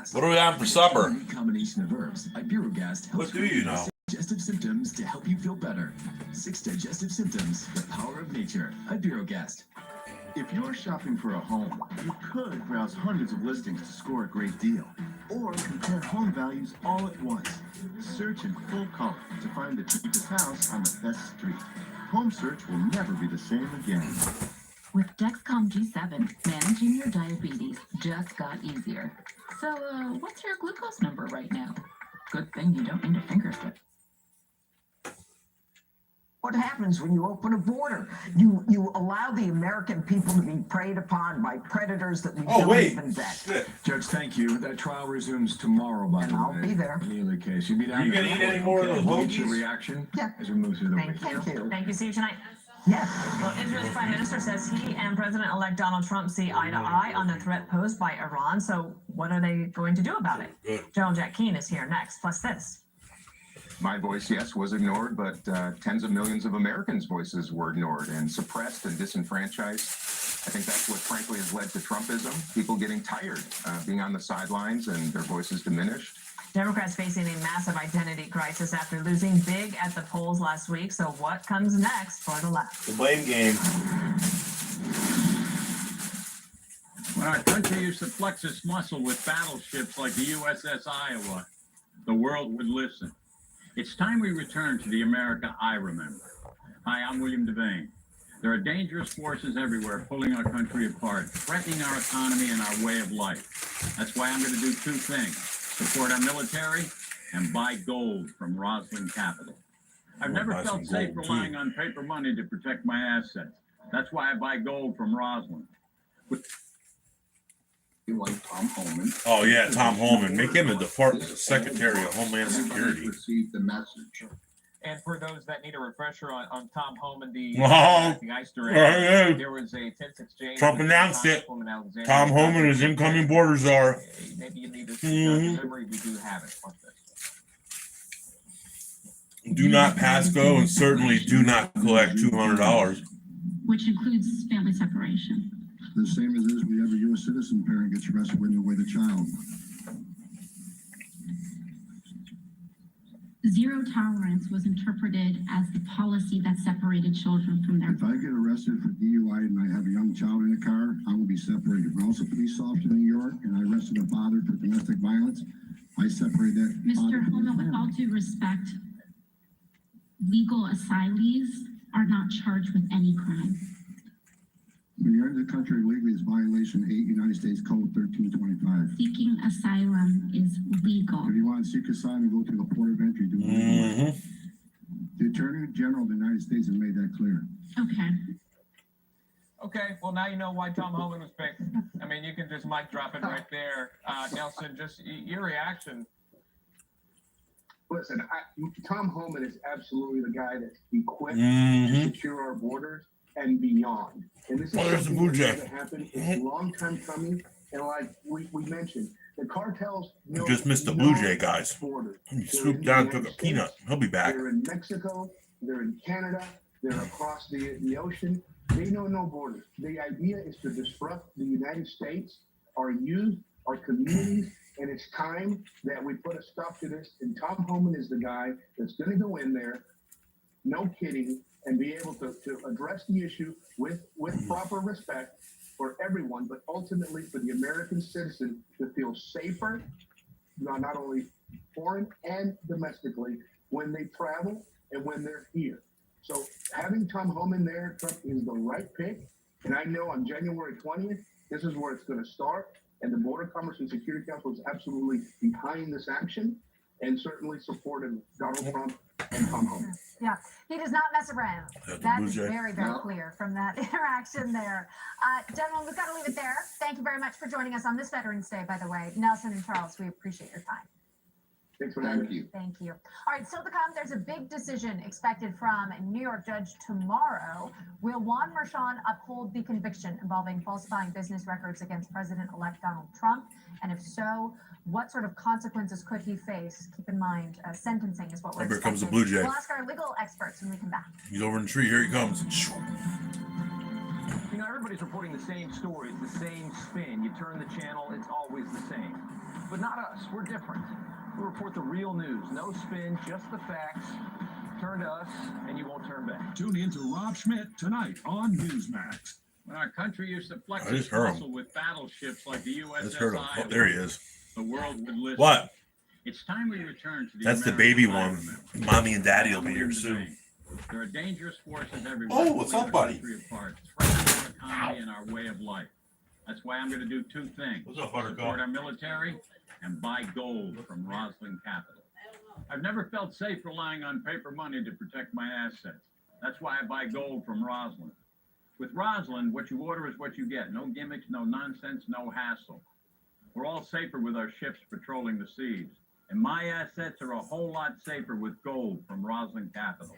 Iberogast. What are we on for supper? A combination of herbs. Iberogast helps What do you know? digestive symptoms to help you feel better. 6 digestive symptoms, the power of nature. Iberogast. If you're shopping for a home, you could browse hundreds of listings to score a great deal, or compare home values all at once. Search in full color to find the cheapest house on the best street. Home search will never be the same again. With Dexcom G7, managing your diabetes just got easier. So, what's your glucose number right now? Good thing you don't need a finger stick. What happens when you open a border? You allow the American people to be preyed upon by predators that we don't even vet. Shit. Judge, thank you. That trial resumes tomorrow, by the way. I'll be there. Any other case. You'll be down Are you there. going to eat any more of those What's your hoagies? reaction Yeah. as we move through the week? Thank you. Thank you. See you tonight. Yes. Well, Israel's prime minister says he and President-elect Donald Trump see eye to eye on the threat posed by Iran. So what are they going to do about it? Good. General Jack Keane is here next. Plus this. My voice, yes, was ignored, but tens of millions of Americans' voices were ignored and suppressed and disenfranchised. I think that's what, frankly, has led to Trumpism. People getting tired, being on the sidelines and their voices diminished. Democrats facing a massive identity crisis after losing big at the polls last week. So what comes next for the left? The blame game. When our country used to flex its muscle with battleships like the USS Iowa, the world would listen. It's time we return to the America I remember. Hi, I'm William Devane. There are dangerous forces everywhere pulling our country apart, threatening our economy and our way of life. That's why I'm going to do two things: support our military and buy gold from Roslyn Capital. I've never felt safe relying on paper money to protect my assets. That's why I buy gold from Roslyn. You like Tom Homan? Oh, yeah, Tom Homan. Make him the Secretary of Homeland Security. Received the message. And for those that need a refresher on Tom Homan, the ICE Right. there was a tense exchange. Trump announced it. Tom Homan is incoming border czar. Maybe you need this memory. We do have it. Do not pass go and certainly do not collect $200. Which includes family separation. The same as is whenever a U.S. citizen parent gets arrested when they're with a child. Zero tolerance was interpreted as the policy that separated children from their. If I get arrested for DUI and I have a young child in a car, I will be separated. When I was a police officer in New York and I arrested a father for domestic violence, I separated that. Mr. Homan, with all due respect, legal asylees are not charged with any crime. When you're in the country illegally, it's violation 8 United States Code 1325. Seeking asylum is legal. If you want to seek asylum, go to the port of entry. Do it. The Attorney General of the United States has made that clear. Okay. Okay, well, now you know why Tom Homan was picked. I mean, you can just mic drop it right there. Nelson, just your reaction. Listen, Tom Homan is absolutely the guy that's equipped to secure our borders and beyond. And this is something that doesn't happen. It's a long time coming. And like we mentioned, the cartels know Just missed the Blue Jay guys. borders. He swooped down, took a peanut. He'll be back. They're in Mexico. They're in Canada. They're across the ocean. They know no borders. The idea is to disrupt the United States, our youth, our communities, and it's time that we put a stop to this. And Tom Homan is the guy that's going to go in there, no kidding, and be able to address the issue with proper respect for everyone, but ultimately for the American citizen to feel safer, not only foreign and domestically, when they travel and when they're here. So having Tom Homan there, Trump is the right pick. And I know on January 20th, this is where it's going to start. And the Border Commerce and Security Council is absolutely behind this action and certainly supported Donald Trump and Tom Homan. Yeah, he does not mess around. That is very, very clear from that interaction there. Gentlemen, we've got to leave it there. Thank you very much for joining us on this Veterans Day, by the way. Nelson and Charles, we appreciate your time. Thanks for having me. Thank you. All right, still to come, there's a big decision expected from a New York judge tomorrow. Will Juan Merchan uphold the conviction involving falsifying business records against President-elect Donald Trump? And if so, what sort of consequences could he face? Keep in mind, sentencing is what we're Here comes the expecting. Blue Jay. We'll ask our legal experts when we come back. He's over in the tree. Here he comes. You know, everybody's reporting the same stories, the same spin. You turn the channel, it's always the same. But not us. We're different. We report the real news. No spin, just the facts. Turn to us, and you won't turn back. Tune in to Rob Schmidt tonight on Newsmax. When our country used to flex I just its heard him. muscle with battleships like the I just heard him. USS Oh, there he is. the world would listen. What? It's time we return to the That's the American baby I one. remember. Mommy and daddy will be here soon. There are dangerous forces everywhere. Oh, what's up, buddy? Apart, threatening our economy and our way of life. That's why I'm going to do two things. What's up, Buttercup? Support our military and buy gold from Roslyn Capital. I've never felt safe relying on paper money to protect my assets. That's why I buy gold from Roslyn. With Roslyn, what you order is what you get. No gimmicks, no nonsense, no hassle. We're all safer with our ships patrolling the seas. And my assets are a whole lot safer with gold from Roslyn Capital.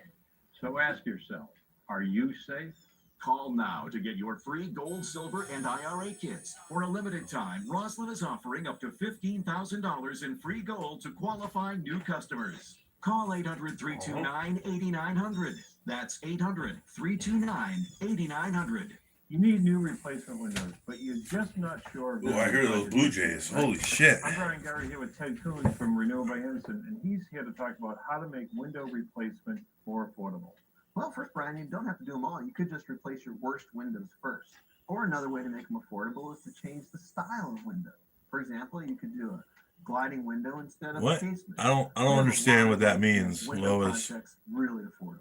So ask yourself, are you safe? Call now to get your free gold, silver, and IRA kits. For a limited time, Roslyn is offering up to $15,000 in free gold to qualifying new customers. Call 800-329-8900. That's 800-329-8900. You need new replacement windows, but you're just not sure. Oh, I hear those Blue Jays. Holy shit. I'm Brian Gary here with Ted Coons from Renewal by Anderson, and he's here to talk about how to make window replacement more affordable. Well, first, Brian, you don't have to do them all. You could just replace your worst windows first. Or another way to make them affordable is to change the style of window. For example, you could do a gliding window instead of What? a casement. I don't understand what that means, Window Lois. projects really affordable.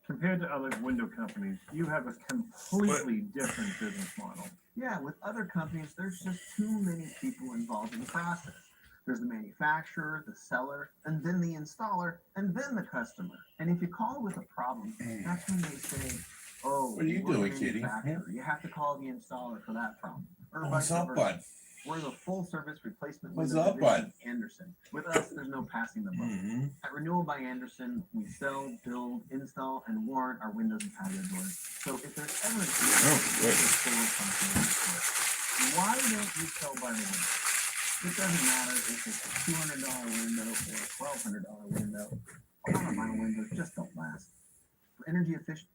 Compared to other window companies, you have a completely different business model. Yeah, with other companies, there's just too many people involved in the process. There's the manufacturer, the seller, and then the installer, and then the customer. And if you call with a problem, that's when they say, oh, What are you we're doing, the kitty? manufacturer. You have to call the installer for that problem. Or What's vice up, versa. bud? We're the full-service replacement What's window up, division bud? of Anderson. With us, there's no passing the buck. Mm-hmm. At Renewal by Anderson, we sell, build, install, and warrant our windows and patio doors. So if there's ever a good. why don't you sell by the window? It doesn't matter if it's a $200 window or a $1,200 window. A lot of vinyl windows just don't last. For energy efficient.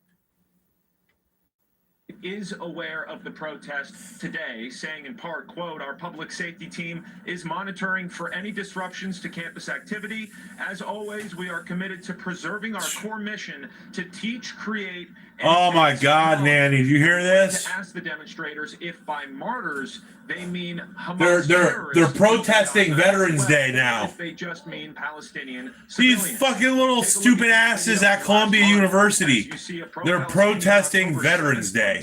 Is aware of the protest today, saying in part, quote, our public safety team is monitoring for any disruptions to campus activity. As always, we are committed to preserving our core mission to teach, create, and Oh my God, Nanny, did you hear this? to ask the demonstrators if by martyrs they mean Hamas They're terrorists, protesting Veterans well, Day now. if they just mean Palestinian These civilians. fucking little stupid asses at Columbia University. They're protesting Veterans Day.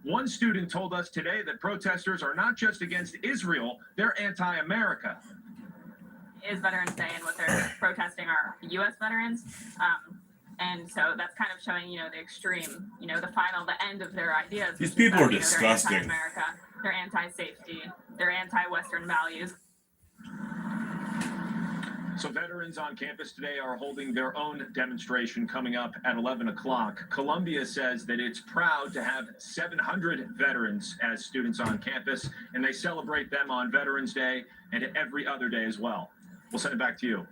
One student told us today that protesters are not just against Israel, they're anti-America. Is Veterans Day, and what they're protesting are U.S. veterans. And so that's kind of showing, the extreme, the end of their ideas. These people are They're disgusting. anti-America, they're anti-safety, they're anti-Western values. So veterans on campus today are holding their own demonstration coming up at 11 o'clock. Columbia says that it's proud to have 700 veterans as students on campus, and they celebrate them on Veterans Day and every other day as well. We'll send it back to you.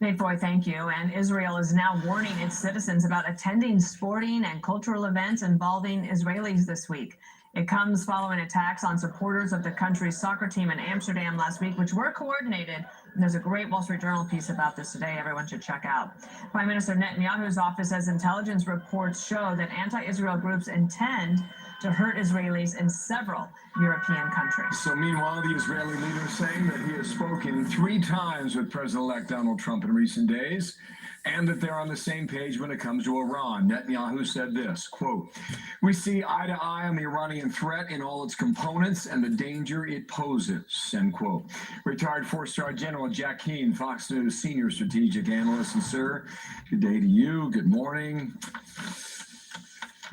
Nate Boy, thank you. And Israel is now warning its citizens about attending sporting and cultural events involving Israelis this week. It comes following attacks on supporters of the country's soccer team in Amsterdam last week, which were coordinated. And there's a great Wall Street Journal piece about this today everyone should check out. Prime Minister Netanyahu's office says intelligence reports show that anti-Israel groups intend to hurt Israelis in several European countries. So meanwhile, the Israeli leader is saying that he has spoken 3 times with President-elect Donald Trump in recent days, and that they're on the same page when it comes to Iran. Netanyahu said this, quote, we see eye to eye on the Iranian threat in all its components and the danger it poses, end quote. Retired 4-star General Jack Keane, Fox News senior strategic analyst. And sir, good day to you. Good morning.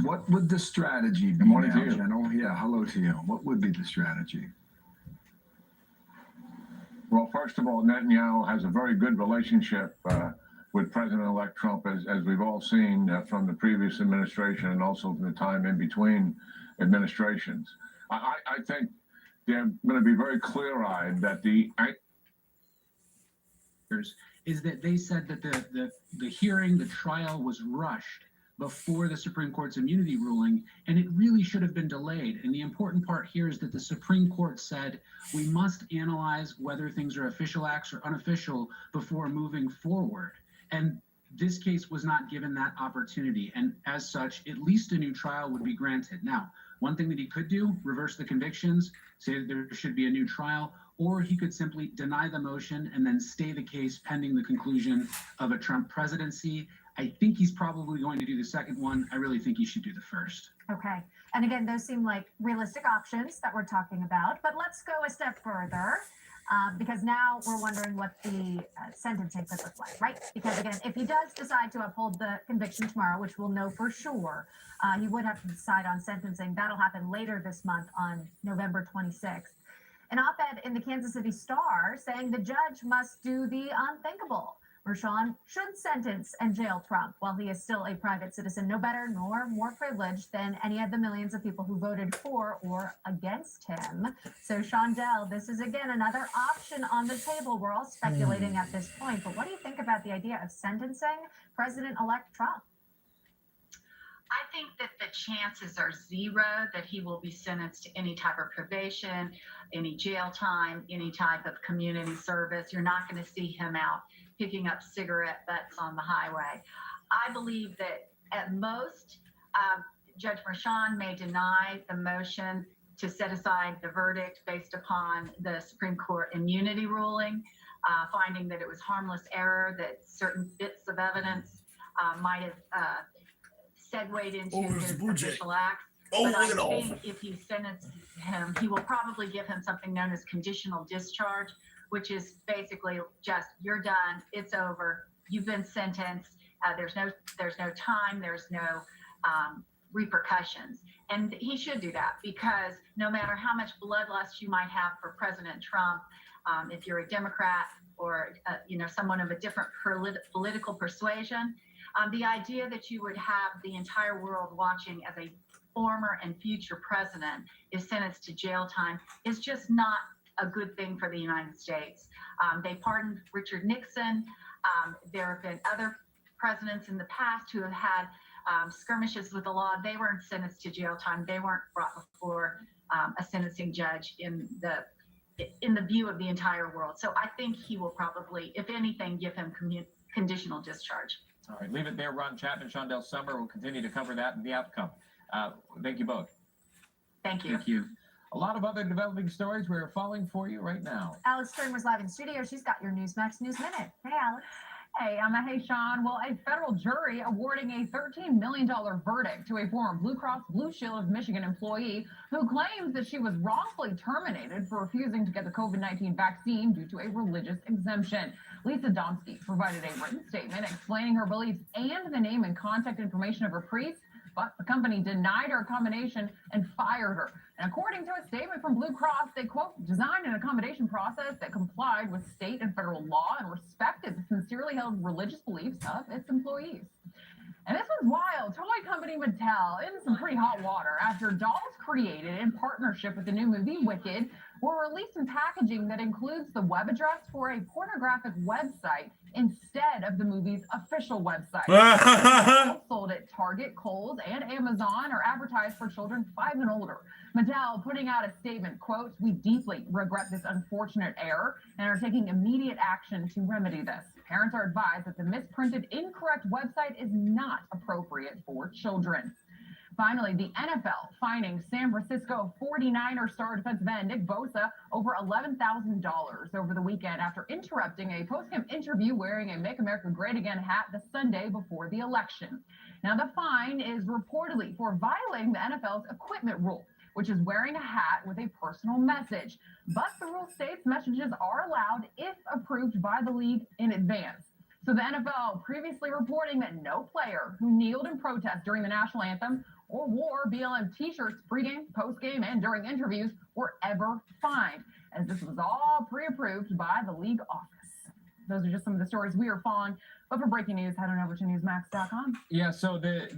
What would the strategy be? Good morning to you, General. Yeah, hello to you. What would be the strategy? Well, first of all, Netanyahu has a very good relationship with President-elect Trump, as we've all seen from the previous administration and also from the time in between administrations. I think they're going to be very clear-eyed that is that they said that the hearing, the trial was rushed before the Supreme Court's immunity ruling, and it really should have been delayed. And the important part here is that the Supreme Court said we must analyze whether things are official acts or unofficial before moving forward. And this case was not given that opportunity, and as such, at least a new trial would be granted. Now, one thing that he could do, reverse the convictions, say that there should be a new trial, or he could simply deny the motion and then stay the case pending the conclusion of a Trump presidency. I think he's probably going to do the second one. I really think he should do the first. Okay. And again, those seem like realistic options that we're talking about. But let's go a step further, because now we're wondering what the sentencing could look like, right? Because again, if he does decide to uphold the conviction tomorrow, which we'll know for sure, he would have to decide on sentencing. That'll happen later this month on November 26th. An op-ed in the Kansas City Star saying the judge must do the unthinkable. Mershon should sentence and jail Trump while he is still a private citizen, no better nor more privileged than any of the millions of people who voted for or against him. So, Shondell, this is again another option on the table. We're all speculating at this point, but what do you think about the idea of sentencing President-elect Trump? I think that the chances are zero that he will be sentenced to any type of probation, any jail time, any type of community service. You're not going to see him out picking up cigarette butts on the highway. I believe that at most, Judge Mershon may deny the motion to set aside the verdict based upon the Supreme Court immunity ruling, finding that it was harmless error, that certain bits of evidence might have segued into his official acts. But I think if he sentences him, he will probably give him something known as conditional discharge, which is basically just, you're done, it's over, you've been sentenced, there's no time, there's no repercussions. And he should do that, because no matter how much bloodlust you might have for President Trump, if you're a Democrat or someone of a different political persuasion, the idea that you would have the entire world watching as a former and future president is sentenced to jail time is just not a good thing for the United States. They pardoned Richard Nixon. There have been other presidents in the past who have had skirmishes with the law. They weren't sentenced to jail time. They weren't brought before a sentencing judge in the view of the entire world. So I think he will probably, if anything, give him conditional discharge. All right, leave it there. Ron Chapman, Shondell Summer will continue to cover that and the outcome. Thank you both. Thank you. Thank you. A lot of other developing stories we're following for you right now. Alex Stern live in studio. She's got your Newsmax News Minute. Hey, Alex. Hey, hey, Sean. Well, a federal jury awarding a $13 million verdict to a former Blue Cross Blue Shield of Michigan employee who claims that she was wrongfully terminated for refusing to get the COVID-19 vaccine due to a religious exemption. Lisa Domsky provided a written statement explaining her beliefs and the name and contact information of her priest, but the company denied her accommodation and fired her. And according to a statement from Blue Cross, they, quote, designed an accommodation process that complied with state and federal law and respected the sincerely held religious beliefs of its employees. And this was wild. Toy company Mattel in some pretty hot water after dolls created in partnership with the new movie Wicked were released in packaging that includes the web address for a pornographic website instead of the movie's official website. Sold at Target, Kohl's, and Amazon are advertised for children 5 and older. Mattel putting out a statement, quote, "We deeply regret this unfortunate error and are taking immediate action to remedy this. Parents are advised that the misprinted, incorrect website is not appropriate for children." Finally, the NFL fining San Francisco 49er star defensive end Nick Bosa over $11,000 over the weekend after interrupting a post-game interview wearing a Make America Great Again hat the Sunday before the election. Now, the fine is reportedly for violating the NFL's equipment rule, which is wearing a hat with a personal message. But the rule states messages are allowed if approved by the league in advance. So the NFL previously reporting that no player who kneeled in protest during the national anthem or wore BLM t-shirts pregame, postgame, and during interviews were ever fined, as this was all pre-approved by the league office. Those are just some of the stories we are following. But for breaking news, head on over to newsmax.com. Yeah, so there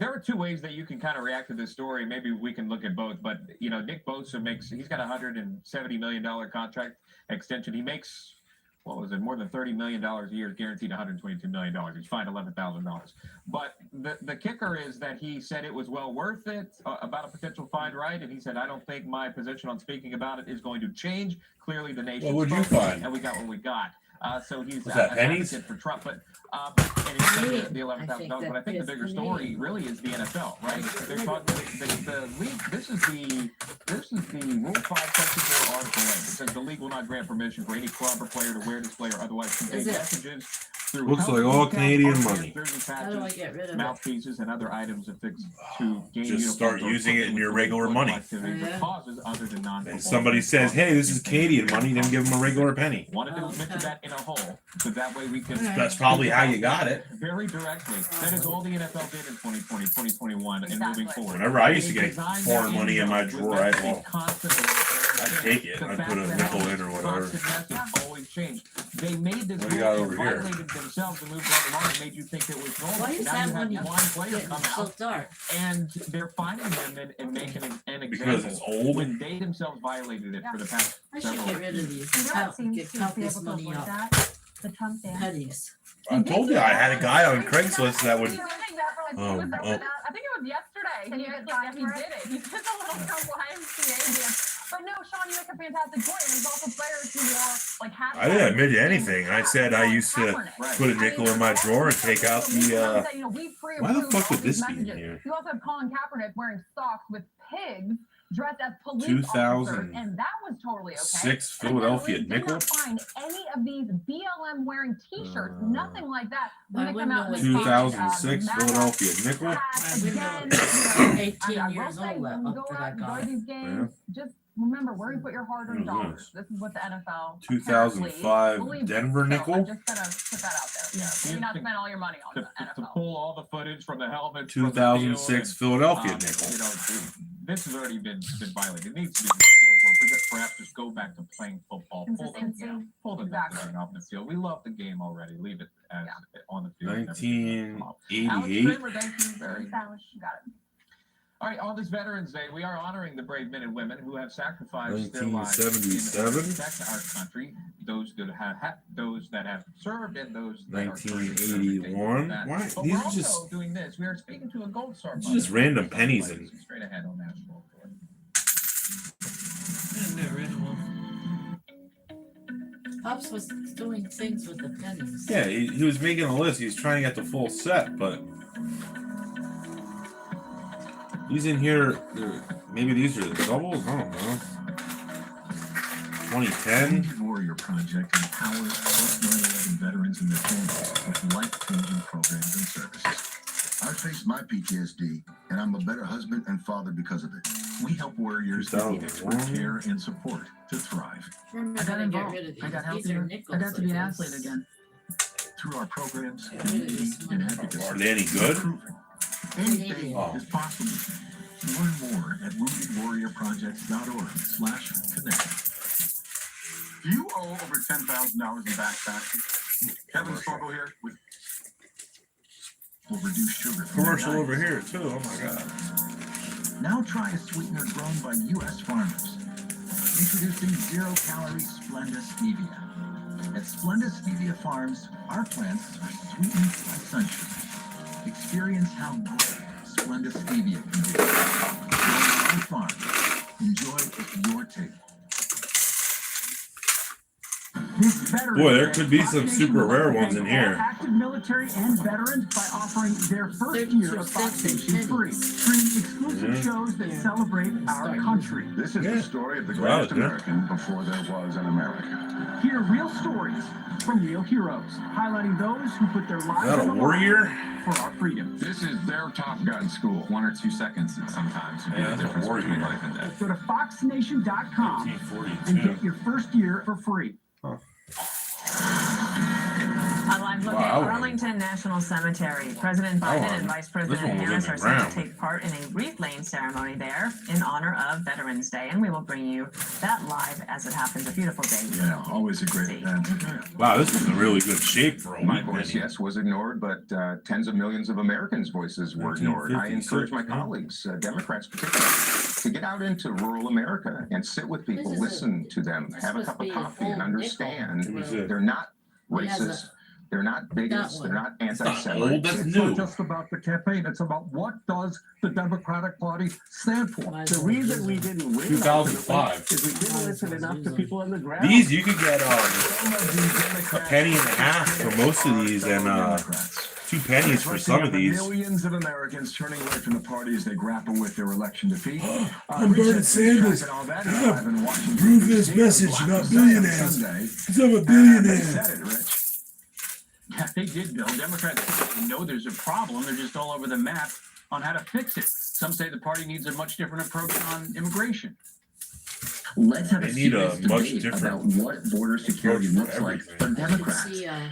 are two ways that you can kind of react to this story. Maybe we can look at both. But Nick Bosa he's got a $170 million contract extension. He makes what was it, more than $30 million a year, guaranteed $122 million. He's fined $11,000. But the kicker is that he said it was well worth it about a potential fine, right? And he said, I don't think my position on speaking about it is going to change. Clearly, the nation. What would you find? And we got what we got. So he's Was that an pennies? advocate for Trump, but and he said the $11,000. But I think the bigger story really is the NFL, right? They're talking the league. This is the Rule 5 Section 4 Article 8. It says the league will not grant permission for any club or player to wear, display, or otherwise convey messages through Looks like all Canadian money. How do I get rid of mouthpieces and other items affixed to game Just start using it in your regular money. Causes other than And somebody says, hey, this is Canadian money, then give them a regular penny. Wanted to mention that in a whole, so that way we can. That's probably how you got it. Very directly. That is all the NFL did in 2020, 2021, and moving forward. Whenever I used to get foreign money in my drawer, I'd take it. I'd put a nickel in or whatever. Always changed. They made this What do you got over here? violated themselves and moved right along and made you think it was normal. Why is Now that you one have one player come so out dark? and they're finding them and making an example. Because it's old? When they themselves violated it for the past I should several get rid of these. You know what seems to Count be this able to money avoid up. that? The Trump dance. Pennies. I told you I had a guy on Craigslist that would. I think it was yesterday. He did it. He did the little Trump YMCA dance. But no, Sean, you make a fantastic point. And there's also players who wore like hats. I didn't admit to anything. I said I used to put a nickel in my drawer and take out the. Why the fuck would this be in here? You also have Colin Kaepernick wearing socks with pigs dressed as police 2006 officers, and that was totally okay. Philadelphia Did nickel. not find any of these BLM wearing T-shirts, nothing like that. When I they come out with 2006 MAGA Philadelphia nickel. hats again, 18 years old when you go up that out I and go got to these it. games, just remember where you put your hard-earned What is dollars. This is what the NFL 2005 apparently believes. Denver So nickel. I'm just gonna put that out there. Yeah, Maybe not spend all your money on the to NFL. pull all the footage from the helmet. 2006 Philadelphia nickel. You know, this has already been violated. It needs to be restored, or perhaps just go back to playing football. Consistency. Pull the exactly. Off the field. We love the game already. Leave it as on the field. 1988. Alex Kramer, thank you very much. Got it. All right, on this Veterans Day, we are honoring the brave men and women who have sacrificed their lives in 1977. order to protect our country. Those that have served, and those that are currently serving. 1981. That. Why? But These we're are also just doing this. We are speaking to a Gold Star. It's just random pennies and. Straight ahead on national. Pops was doing things with the pennies. Yeah, he was making a list. He was trying to get the full set, but these in here, maybe these are the doubles. I don't know. 2010. Warrior Project empowers post-9/11 veterans and their families with life-changing programs and services. I faced my PTSD, and I'm a better husband and father because of it. We help warriors get the expert care and support to thrive. I gotta get rid of these. I got These are healthier. nickels. I got to be an like athlete this. again. Through our programs, Get rid of community, this and money. advocacy. Are they any good? Anything Oh. is possible. Learn more at woundedwarriorprojects.org/connect. Do you owe over $10,000 in back taxes? Kevin Struggle here with Will reduce sugar. from Commercial your over diet. here too. Oh my god. Now try a sweetener grown by U.S. farmers. Introducing zero-calorie Splenda Stevia. At Splenda Stevia Farms, our plants are sweetened by sunshine. Experience how great Splenda Stevia can be. Grown on farm. Enjoy at your table. Boy, there could be some super rare ones in here. Active military and veterans by offering their first year of Fox Nation free. Stream exclusive shows that celebrate our country. This is the story of the greatest American before there was an America. Hear real stories from real heroes, highlighting those who put their lives that a on the warrior? line for our freedom. This is their Top Gun school. 1 or 2 seconds sometimes would be Yeah, the that's a difference between warrior. life and death. Go to foxnation.com and 1942. get your first year for free. Online look at Arlington National Cemetery. President Biden and Vice President Harris are set to take part in a wreath-laying ceremony there in honor of Veterans Day, and we will bring you that live as it happens. A beautiful day. Yeah, always a great event. Wow, this is in really good shape for a My week. voice, yes, was ignored, but tens of millions of Americans' voices were ignored. I encourage my colleagues, Democrats particularly, to get out into rural America and sit with people, listen to them, have a cup of coffee, and understand they're not racist. They're not bigots. They're not anti-Semites. It's not just about the campaign. It's about what does the Democratic Party stand for. The reason we didn't win 2005 is we didn't listen enough to people on the ground. These you could get a penny and a half for most of these, and 2 pennies for some of these. Millions of Americans turning away from the party as they grapple with their election defeat. I'm Bernie Sanders. Prove this message about billionaires. Because I'm a billionaire. Yeah, they did, Bill. Democrats know there's a problem. They're just all over the map on how to fix it. Some say the party needs a much different approach on immigration. Let's have a serious much debate about what border security looks like for Democrats,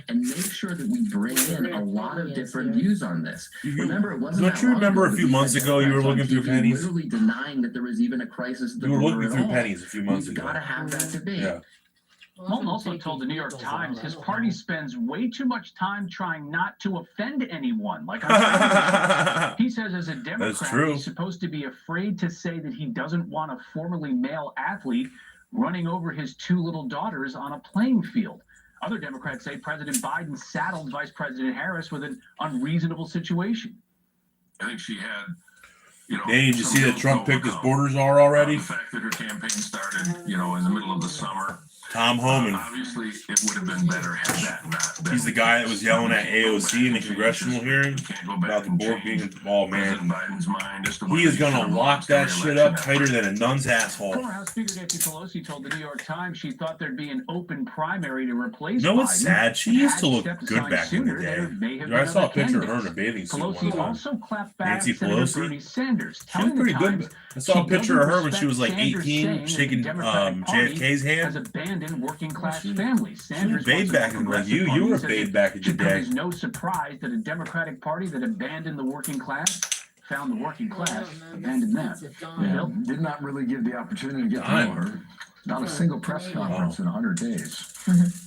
and make sure that we bring in a lot of different views on this. Remember, it wasn't. Don't you remember a few months ago you were looking through pennies? Literally denying that there was even a crisis. You were looking through pennies a few months ago. We've got to have that debate. Yeah. Holton also told the New York Times his party spends way too much time trying not to offend anyone. Like he says, as a Democrat, he's supposed to be afraid to say that he doesn't want a formerly male athlete running over his 2 little daughters on a playing field. Other Democrats say President Biden saddled Vice President Harris with an unreasonable situation. I think she had, Hey, did you see that Trump picked his borders are already? The fact that her campaign started, in the middle of the summer. Tom Homan. Obviously, it would have been better had that not been. He's the guy that was yelling at AOC in the congressional hearing about the board being, oh man, he is gonna lock that shit up tighter than a nun's asshole. Former House Speaker Nancy Pelosi told the New York Times she thought there'd be an open primary to replace You know what's Biden. sad? She used to look good back in the day. I saw a picture of her in a bathing suit one Pelosi time. also clapped back Nancy at Senator Pelosi? Bernie Sanders, She was telling pretty the good. Times I saw a she picture of her when doesn't she was like respect 18, Sanders shaking saying the Democratic Party JFK's hand. has abandoned working class families. Sanders babe back in like you were a babe back in the day. It's no surprise that a Democratic Party that abandoned the working class found the working class abandoned them. Yeah, did not really give the opportunity to get to know her. Not a single press conference in 100 days.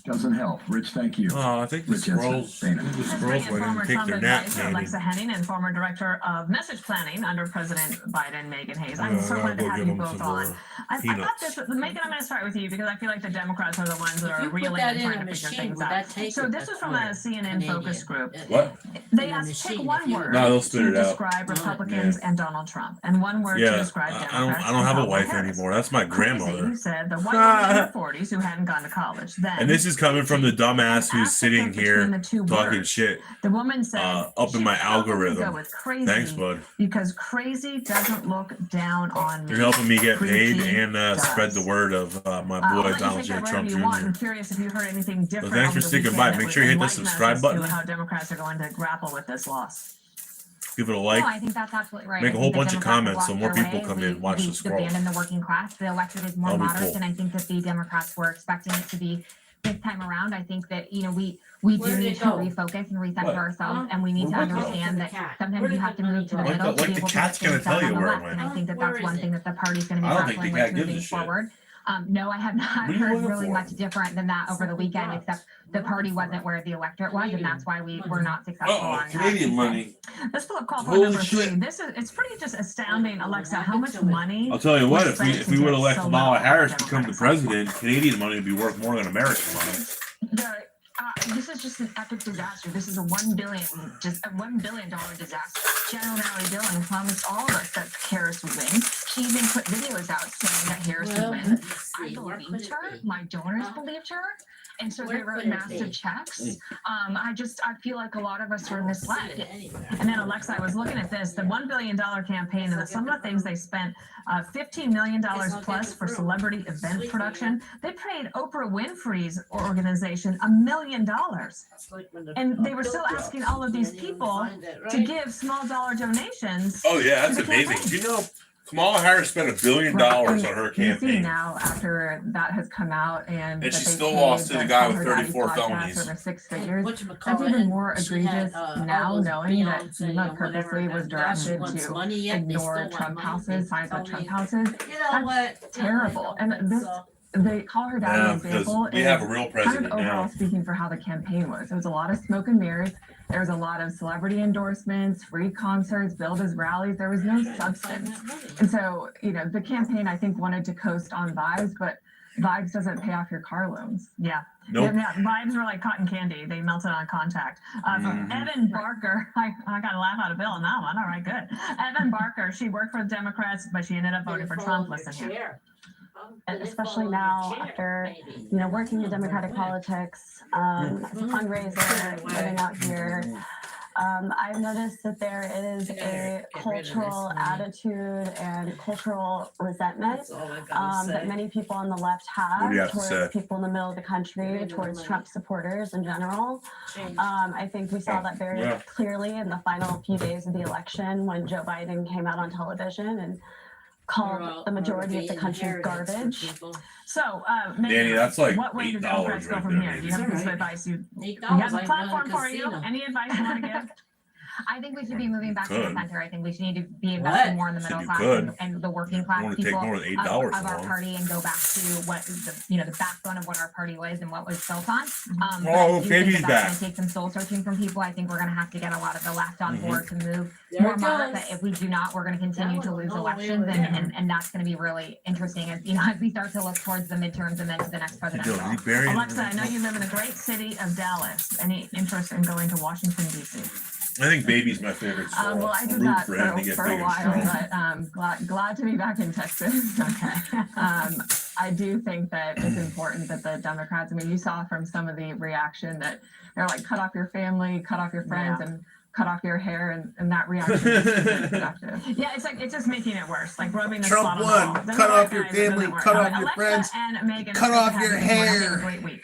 Doesn't help. Rich, thank you. Oh, I think the Squirrels went in and take their nap. Alexa Henning and former director of message planning under President Biden, Megan Hayes. I'm so glad to have you both on. I thought this, Megan, I'm going to start with you because I feel like the Democrats are the ones that are reeling and trying to figure things out. So this is from a CNN focus group. What? They asked, pick one word to describe Republicans and Donald Trump, and one word to describe Democrats. I don't have a wife anymore. That's my grandmother. You said the white woman in her 40s who hadn't gone to college. And this is coming from the dumbass who's sitting here talking shit the woman said, up in my algorithm. With crazy Thanks, bud. Because crazy doesn't look down on me. You're helping me get paid and spread the word of my boy Donald J. Trump Jr. I'm curious if you heard anything different. So thanks for sticking by. Make sure you hit the subscribe button. How Democrats are going to grapple with this loss. Give it a like. No, I think that's absolutely right. Make a whole bunch of comments so more people way. come in and watch the scroll. Abandon the working class. The electorate is more moderate than I think that the Democrats were expecting it to be this time around. I think that we do need to refocus and recenter ourselves, and we need to understand that sometimes you have to move to the middle to be able to get things done on the left. And I think that that's one thing that the party's going to be grappling with moving forward. No, I have not heard really much different than that over the weekend, except the party wasn't where the electorate was, and that's why we were not successful on Canadian money. Let's pull up call point number 3. It's pretty just astounding, Alexa, how much money. I'll tell you what, if we would elect Kamala Harris to become the president, Canadian money would be worth more than American money. This is just an epic disaster. This is a $1 billion disaster. General Nally Dillon promised all of us that Harris would win. She even put videos out saying that Harris would win. I believed her. My donors believed her. And so they wrote massive checks. I feel like a lot of us were misled. And then, Alexa, I was looking at this, the $1 billion campaign, and some of the things they spent, $15 million plus for celebrity event production. They paid Oprah Winfrey's organization $1 million. And they were still asking all of these people to give small dollar donations. Oh, yeah, that's amazing. Do you know Kamala Harris spent $1 billion on her You see campaign. now, after that has come out, and And that she they still paid lost to the guy with Call Her Daddy 34 podcast felonies. over 6 figures. Whatchamacallit, That's even more she egregious had, now, all those knowing that Beyonce FEMA and purposely whatever, was and now she directed wants to money yet, they ignore still Trump want money. houses, signs Tell with Trump me, houses. you know That's what? terrible. I don't And think this, so. the Call Her Daddy Yeah, because example we is have a real kind president of overall now. speaking for how the campaign was. There was a lot of smoke and mirrors. There was a lot of celebrity endorsements, free concerts, billed as rallies. There was no substance. And so, you know, the campaign, I think, wanted to coast on vibes, but vibes doesn't pay off your car loans. Yeah. Nope. Yeah, vibes were like cotton candy. They melted on contact. Evan Barker, I got to laugh out of Bill on that one. All right, good. Evan Barker, she worked for the Democrats, but she ended up voting for Trump. Listen here. Especially now after, you know, working in Democratic politics, as a fundraiser, living out here, I've noticed that there is a cultural attitude and cultural resentment that many people on the left What do you have have to towards say? people in the middle of the country, towards Trump supporters in general. I think we saw that very clearly in the final few days of the election when Joe Biden came out on television and called the majority of the country garbage. So, Danny, that's like what way do $8 Democrats go right from there, here? Do you have a piece of advice? We have a platform for you. Any advice you want to give? I think we should be moving back to the Could. center. I think we should need to be investing more in the middle You class could. and the working I class want to take people more than $8 of from our them. party and go back to what is the backbone of what our party was and what was built on. But Oh, I do baby's think that back. that's going to take some soul searching from people. I think we're going to have to get a lot of the left on board to move There more it moderate. goes. But if we do not, we're going to continue to lose Oh, elections, wait, and that's going to be really interesting as as we start to look towards the midterms and then to the next presidential. Alexa, I know you live in the great city of Dallas. Any interest in going to Washington, D.C.? I think Baby's my favorite song. Well, I I'm did rooting that for him to get for big a and while, strong. but glad to be back in Texas. Okay. I do think that it's important that the Democrats, I mean, you saw from some of the reaction that they're like, cut off your family, cut off your friends, and cut off your hair, and that reaction is really productive. Yeah, it's like, it's just making it worse, like rubbing the Trump spot on the won. wall. Doesn't Cut work, off your guys. It doesn't family, work. cut off your Alexa friends, and Megan, cut it's off good to your have you. Have hair. a great week.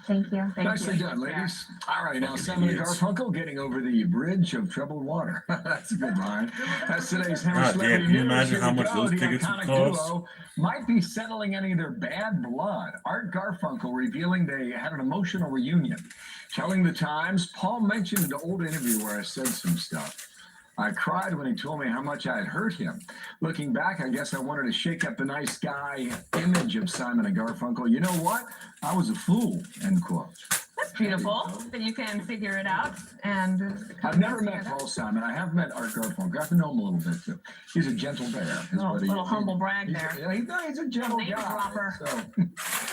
Thank you. Nicely done, ladies. All right, now Sam and Garfunkel getting over the bridge of troubled water. That's a good line. That's today's Hammer God Celebrity damn, can you News. imagine Here how we much go. those The tickets would iconic cost? duo might be settling any of their bad blood. Art Garfunkel revealing they had an emotional reunion. Telling the Times, Paul mentioned an old interview where I said some stuff. I cried when he told me how much I had hurt him. Looking back, I guess I wanted to shake up the nice guy image of Simon and Garfunkel. You know what? I was a fool, end quote. That's beautiful that you can figure it out. And I've never met Paul Simon. I have met Art Garfunkel. Got to know him a little bit, too. He's a gentle bear. is what he little is. humble brag there. He's a gentle Name guy. dropper. So,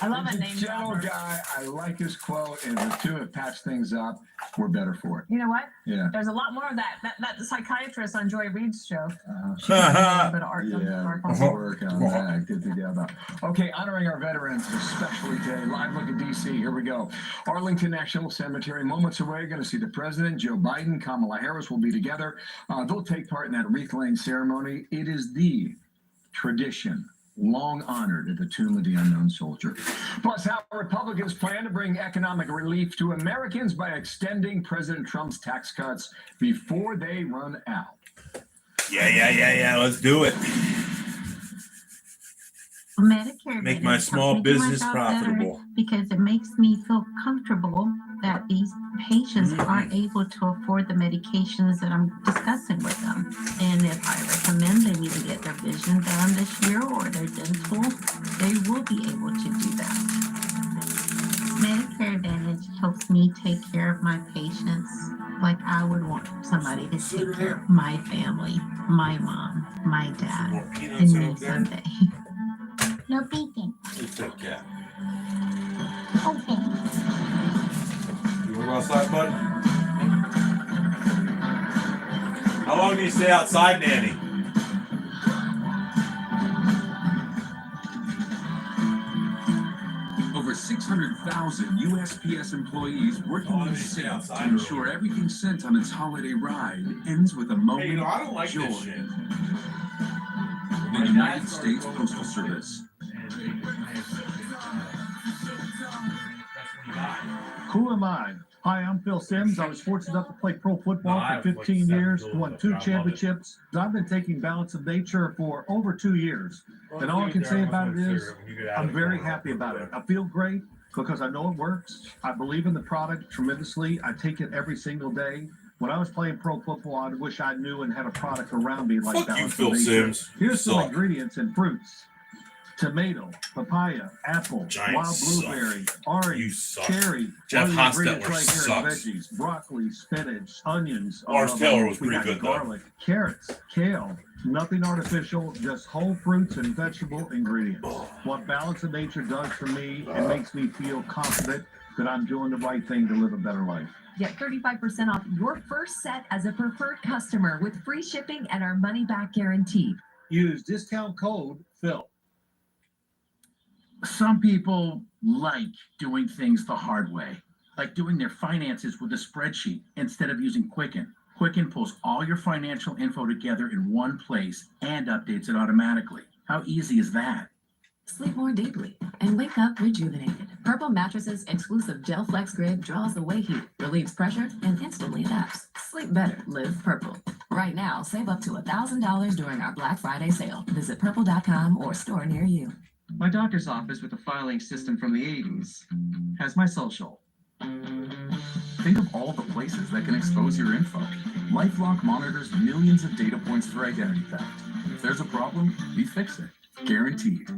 I love he's a a name gentle dropper. guy. I like his quote, and the two have patched things up. We're better for it. You know what? Yeah. There's a lot more of that psychiatrist on Joy Reid's show. She Yeah, did a little bit of art. we'll work on that. Good together. Okay, honoring our veterans, especially today. Live look at D.C. Here we go. Arlington National Cemetery, moments away. Going to see the president, Joe Biden, Kamala Harris will be together. They'll take part in that wreath-laying ceremony. It is the tradition long honored at the Tomb of the Unknown Soldier. Plus, how Republicans plan to bring economic relief to Americans by extending President Trump's tax cuts before they run out. Yeah. Let's do it. Medicare Make my Advantage small helps me do my business job better profitable. because it makes me feel comfortable that these patients aren't able to afford the medications that I'm discussing with them. And if I recommend they need to get their vision done this year or their dental, they will be able to do that. Medicare Advantage helps me take care of my patients like I would want somebody to take care of my family, my mom, my dad, and me someday. No beeping. It's okay. Okay. You want to go outside, bud? How long do you stay outside, Nanny? Over 600,000 USPS employees working in sync to ensure everything sent on its holiday ride ends with a moment I don't of like joy. this shit. The United States Postal Service. Who am I Hi, I'm Phil Sims. I was fortunate enough to play pro football for 15 years, won 2 championships. I've been taking Balance of Nature for over 2 years. And all I can say about it is I'm very happy about it. I feel great because I know it works. I believe in the product tremendously. I take it every single day. When I was playing pro football, I wish I knew and had a product around me like Fuck you, Balance Phil of Nature. Sims. Here's some Suck. ingredients and fruits. Tomato, papaya, apple, Giants wild blueberry, orange, cherry. Jeff All the ingredients Hostetler right here, sucks. veggies, broccoli, spinach, onions. Lars Taylor was we pretty got good, though. garlic, carrots, kale. Nothing artificial, just whole fruits and vegetable ingredients. What Balance of Nature does for me, it makes me feel confident that I'm doing the right thing to live a better life. Get 35% off your first set as a preferred customer with free shipping and our money-back guarantee. Use discount code PHIL. Some people like doing things the hard way, like doing their finances with a spreadsheet instead of using Quicken. Quicken pulls all your financial info together in one place and updates it automatically. How easy is that? Sleep more deeply and wake up rejuvenated. Purple Mattress's exclusive Gel Flex Grid draws away heat, relieves pressure, and instantly adapts. Sleep better, live purple. Right now, save up to $1,000 during our Black Friday sale. Visit purple.com or store near you. My doctor's office with a filing system from the 80s has my social. Think of all the places that can expose your info. LifeLock monitors millions of data points for identity theft. If there's a problem, we fix it. Guaranteed.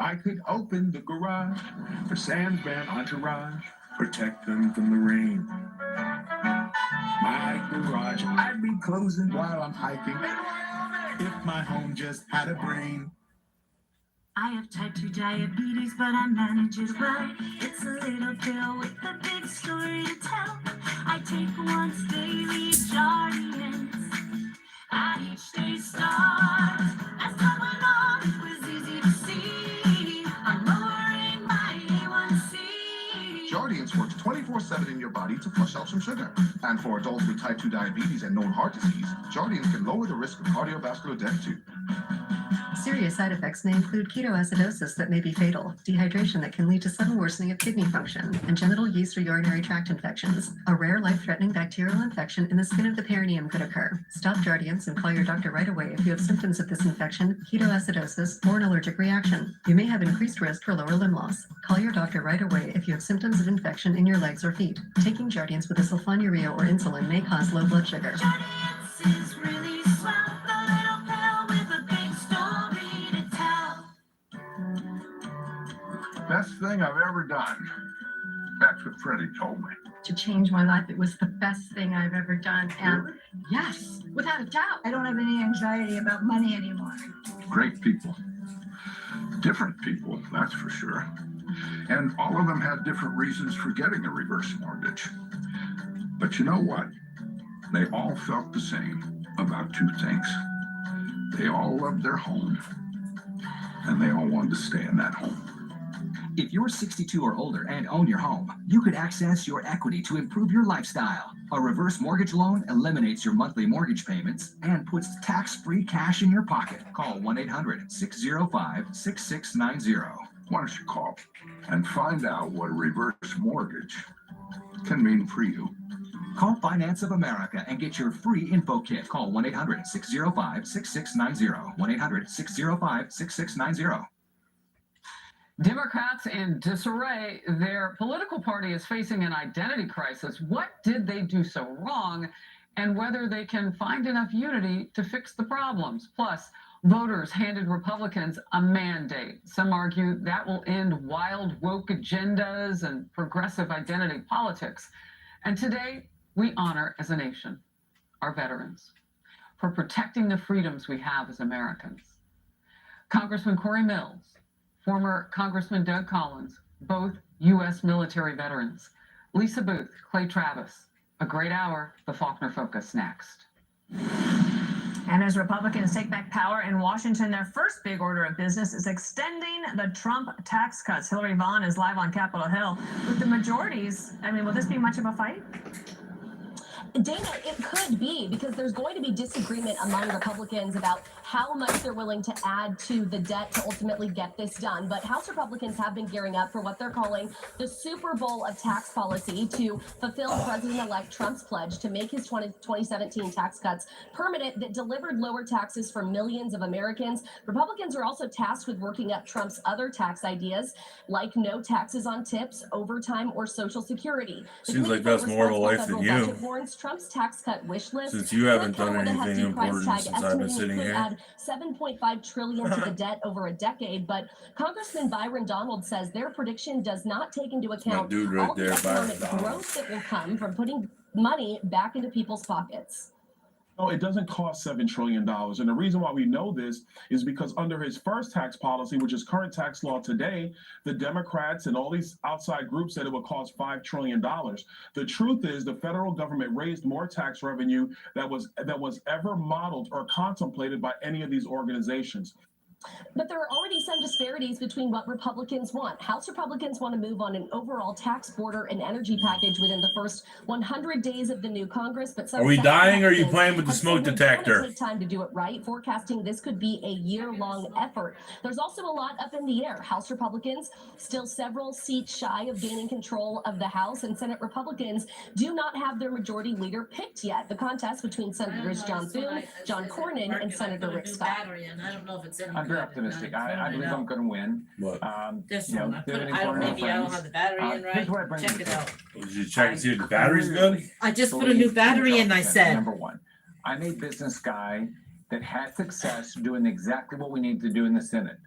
I could open the garage for Sam's Band Entourage, protect them from the rain. My garage, I'd be closing while I'm hiking if my home just had a brain. I have type 2 diabetes, but I manage it well. It's a little pill with a big story to tell. I take once daily Jardians. At each day starts, as time went on, it was easy to see. I'm lowering my A1C. Jardiance works 24/7 in your body to flush out some sugar. And for adults with type 2 diabetes and known heart disease, Jardiance can lower the risk of cardiovascular death too. Serious side effects may include ketoacidosis that may be fatal, dehydration that can lead to sudden worsening of kidney function, and genital yeast or urinary tract infections. A rare life-threatening bacterial infection in the skin of the perineum could occur. Stop Jardiance and call your doctor right away if you have symptoms of this infection, ketoacidosis, or an allergic reaction. You may have increased risk for lower limb loss. Call your doctor right away if you have symptoms of infection in your legs or feet. Taking Jardiance with a sulfonylurea or insulin may cause low blood sugar. Jardiance is really swell, the little pill with a big story to tell. Best thing I've ever done. That's what Freddie told me. To change my life, it was the best thing I've ever done. And yes, without a doubt, I don't have any anxiety about money anymore. Great people. Different people, that's for sure. And all of them had different reasons for getting a reverse mortgage. But you know what? They all felt the same about 2 things. They all loved their home, and they all wanted to stay in that home. If you're 62 or older and own your home, you could access your equity to improve your lifestyle. A reverse mortgage loan eliminates your monthly mortgage payments and puts tax-free cash in your pocket. Call 1-800-605-6690. Why don't you call and find out what a reverse mortgage can mean for you? Call Finance of America and get your free info kit. Call 1-800-605-6690. 1-800-605-6690. Democrats in disarray. Their political party is facing an identity crisis. What did they do so wrong? And whether they can find enough unity to fix the problems. Plus, voters handed Republicans a mandate. Some argue that will end wild woke agendas and progressive identity politics. And today, we honor as a nation our veterans for protecting the freedoms we have as Americans. Congressman Corey Mills, former Congressman Doug Collins, both U.S. military veterans. Lisa Booth, Clay Travis. A great hour. The Faulkner Focus next. And as Republicans take back power in Washington, their first big order of business is extending the Trump tax cuts. Hillary Vaughn is live on Capitol Hill. With the majorities, I mean, will this be much of a fight? Dana, it could be, because there's going to be disagreement among Republicans about how much they're willing to add to the debt to ultimately get this done. But House Republicans have been gearing up for what they're calling the Super Bowl of tax policy to fulfill President-elect Trump's pledge to make his 2017 tax cuts permanent that delivered lower taxes for millions of Americans. Republicans are also tasked with working up Trump's other tax ideas, like no taxes on tips, overtime, or Social Security. Seems like that's more of a life than you. Warns Trump's tax cut wish list. Since you haven't done anything important since I've been sitting here. Add $7.5 trillion to the debt over a decade, but Congressman Byron Donald says their prediction does not take into account dude right all the there, economic Byron growth that will come from putting money back into people's pockets. No, it doesn't cost $7 trillion. And the reason why we know this is because under his first tax policy, which is current tax law today, the Democrats and all these outside groups said it would cost $5 trillion. The truth is the federal government raised more tax revenue that was ever modeled or contemplated by any of these organizations. But there are already some disparities between what Republicans want. House Republicans want to move on an overall tax, border, and energy package within the first 100 days of the new Congress. But some are we Senate dying or are you Republicans playing with the have smoke said they detector? want to take time to do it right, forecasting this could be a year-long effort. There's also a lot up in the air. House Republicans still several seats shy of gaining control of the House, and Senate Republicans do not have their majority leader picked yet. The contest between Senators John Thune, John Cornyn, and Senator Rick Scott. I don't know if it's I'm very optimistic. I believe I'm going to win. What? This one, I don't have the battery in Here's what I right. bring Check to it the out. Did you check and see if the battery's good? I just put a new battery in, I said. Number one, I'm a business guy that had success doing exactly what we need to do in the Senate.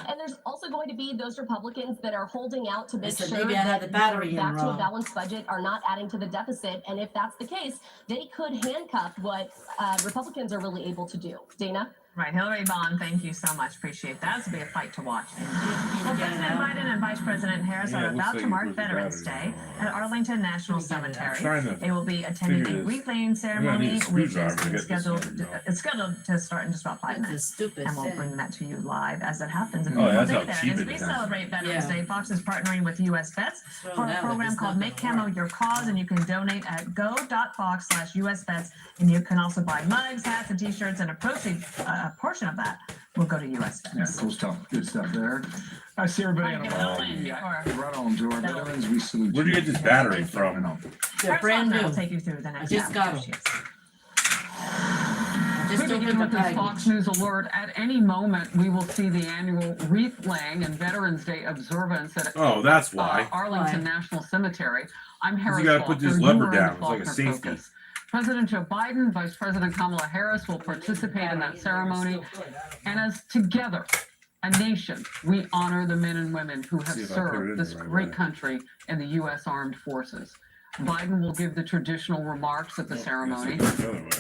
And there's also going to be those Republicans that are holding out to make said sure maybe I had that the battery in back to a wrong. balanced budget are not adding to the deficit. And if that's the case, they could handcuff what Republicans are really able to do. Dana? Right, Hillary Bond, thank you so much. Appreciate that. This will be a fight to watch. Well, President Biden and Vice President Harris are about to mark Veterans Day at Arlington National Cemetery. They will be attending a wreath-laying ceremony, which is scheduled to start in just about 5 minutes. And we'll bring that to you live as it happens. And that's stay how there. cheap As it we is. celebrate Veterans Day, Fox is partnering with US Vets for a program called Make Camo Your Cause, and you can donate at go.fox/US Vets. And you can also buy mugs, hats, and t-shirts, and a portion of that will go to US Vets. Yeah, cool stuff. Good stuff there. I see everybody on right on to our veterans. We salute. Where'd you get this battery from? They're brand new. I'll take you through the next I just got them. We begin with this Fox News alert. At any moment, we will see the annual wreath laying and Veterans Day observance at that's why. Arlington National Cemetery. I'm Harris. You got to put this lever down. It's like a safety. President Joe Biden, Vice President Kamala Harris will participate in that ceremony. And as together, a nation, we honor the men and women who have served this great country in the U.S. Armed Forces. Biden will give the traditional remarks at the ceremony.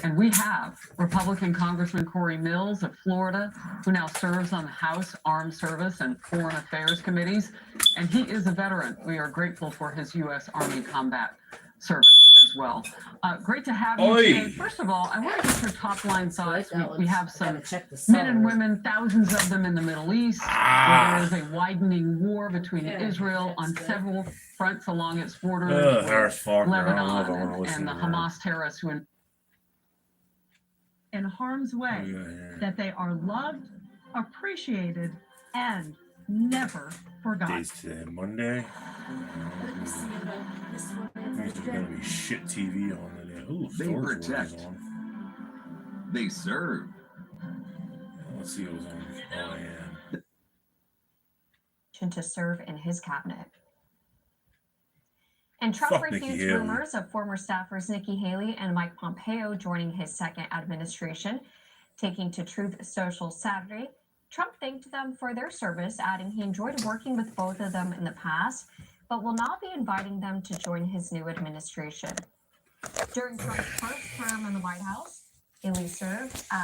And we have Republican Congressman Corey Mills of Florida, who now serves on the House Armed Service and Foreign Affairs Committees. And he is a veteran. We are grateful for his U.S. Army combat service as well. Great to have you today. First of all, I want to get your top line thoughts. We have some men and women, thousands of them in the Middle East, where there is a widening war between Israel on several fronts along its borders with Lebanon and the Hamas terrorists who in harm's way, that they are loved, appreciated, and never forgotten. Days today, Monday. There's gonna be shit TV on today. Ooh, They Star Wars protect. is on. They serve. Let's see what was on. Oh yeah. To serve in his cabinet. And Trump Fuck Nikki refutes Haley. rumors of former staffers Nikki Haley and Mike Pompeo joining his second administration. Taking to Truth Social Saturday, Trump thanked them for their service, adding he enjoyed working with both of them in the past, but will not be inviting them to join his new administration. During Trump's first term in the White House, Haley served